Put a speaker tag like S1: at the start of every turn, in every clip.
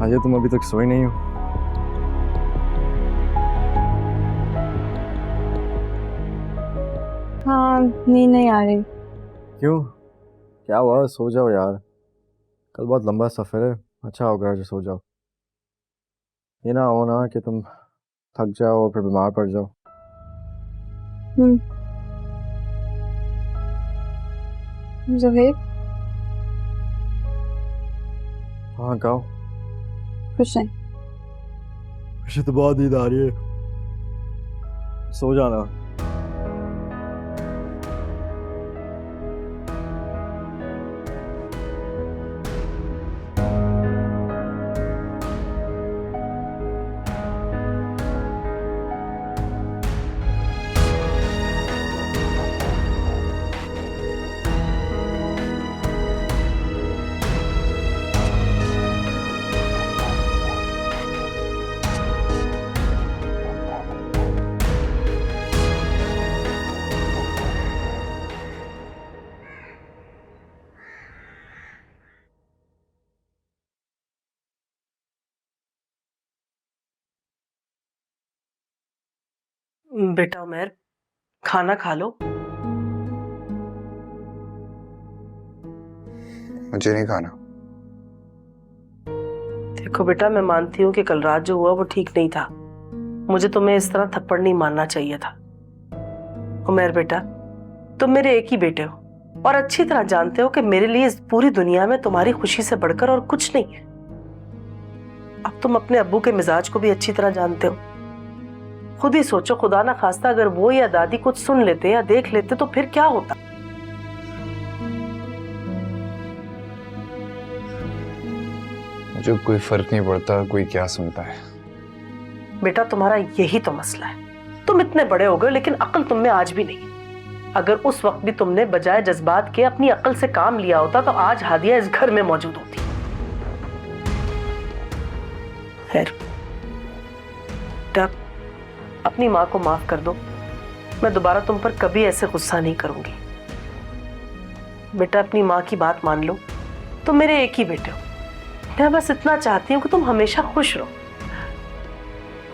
S1: अजय तुम अभी तक सोई नहीं हो?
S2: हाँ, नींद नहीं आ रही।
S1: क्यों, क्या हुआ? सो जाओ यार, कल बहुत लंबा सफर है। अच्छा होगा जो सो जाओ। ये ना हो ना कि तुम थक जाओ और फिर बीमार पड़ जाओ।
S2: हम्म। ज़ुहैब,
S1: हाँ कहो।
S2: खुश हैं?
S1: मुझे तो बहुत नींद आ रही है, सो जाना।
S3: बेटा उमर, खाना खा लो।
S4: मुझे नहीं खाना।
S3: देखो बेटा, मैं मानती हूँ कि कल रात जो हुआ वो ठीक नहीं था। मुझे तुम्हें इस तरह थप्पड़ नहीं मारना चाहिए था। उमर बेटा, तुम मेरे एक ही बेटे हो और अच्छी तरह जानते हो कि मेरे लिए इस पूरी दुनिया में तुम्हारी खुशी से बढ़कर और कुछ नहीं है। अब तुम अपने अब्बू के मिजाज को भी अच्छी तरह जानते हो। खुद ही सोचो, खुदा ना खास्ता अगर वो या दादी कुछ सुन लेते या देख लेते तो फिर क्या होता।
S4: मुझे कोई फर्क नहीं पड़ता कोई क्या सुनता है।
S3: बेटा तुम्हारा यही तो मसला है, तुम इतने बड़े हो गए लेकिन अक्ल तुम में आज भी नहीं है। अगर उस वक्त भी तुमने बजाय जज्बात के अपनी अक्ल से काम लिया होता तो आज हादिया इस घर में मौजूद होती। खैर बेटा, अपनी माँ को माफ कर दो। मैं दोबारा तुम पर कभी ऐसे गुस्सा नहीं करूंगी। बेटा अपनी माँ की बात मान लो, तुम मेरे एक ही बेटे हो। मैं बस इतना चाहती हूँ कि तुम हमेशा खुश रहो।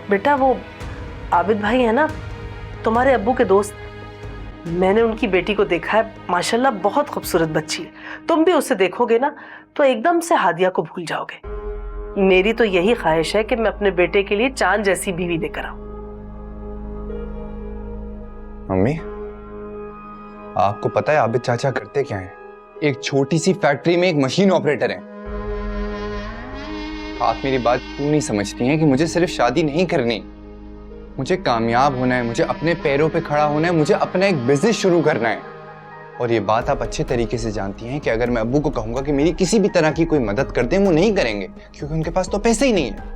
S3: बेटा वो आबिद भाई है ना, तुम्हारे अब्बू के दोस्त, मैंने उनकी बेटी को देखा है, माशाल्लाह बहुत खूबसूरत बच्ची है। तुम भी उसे देखोगे ना तो एकदम से हादिया को भूल जाओगे। मेरी तो यही ख्वाहिश है कि मैं अपने बेटे के लिए चांद जैसी बीवी लेकर आऊं।
S4: मम्मी, आपको पता है आबिद चाचा करते क्या हैं? एक छोटी सी फैक्ट्री में एक मशीन ऑपरेटर हैं। आप मेरी बात क्यों नहीं समझती हैं कि मुझे सिर्फ शादी नहीं करनी, मुझे कामयाब होना है, मुझे अपने पैरों पे खड़ा होना है, मुझे अपना एक बिजनेस शुरू करना है। और ये बात आप अच्छे तरीके से जानती हैं कि अगर मैं अब्बू को कहूंगा कि मेरी किसी भी तरह की कोई मदद कर दें, वो नहीं करेंगे क्योंकि उनके पास तो पैसे ही नहीं है।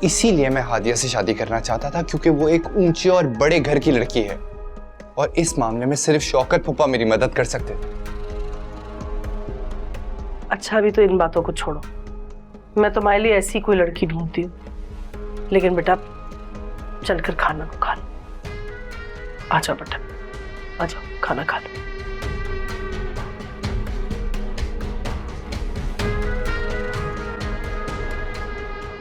S4: इसीलिए मैं हादिया से शादी करना चाहता था क्योंकि वो एक ऊंचे और बड़े घर की लड़की है और इस मामले में सिर्फ शौकत फूफा मेरी मदद कर सकते थे।
S3: अच्छा अभी तो इन बातों को छोड़ो, मैं तुम्हारे लिए ऐसी कोई लड़की ढूंढती हूँ। लेकिन बेटा चलकर खाना खा लो। आ जाओ बेटा, आ जाओ खाना खा लो।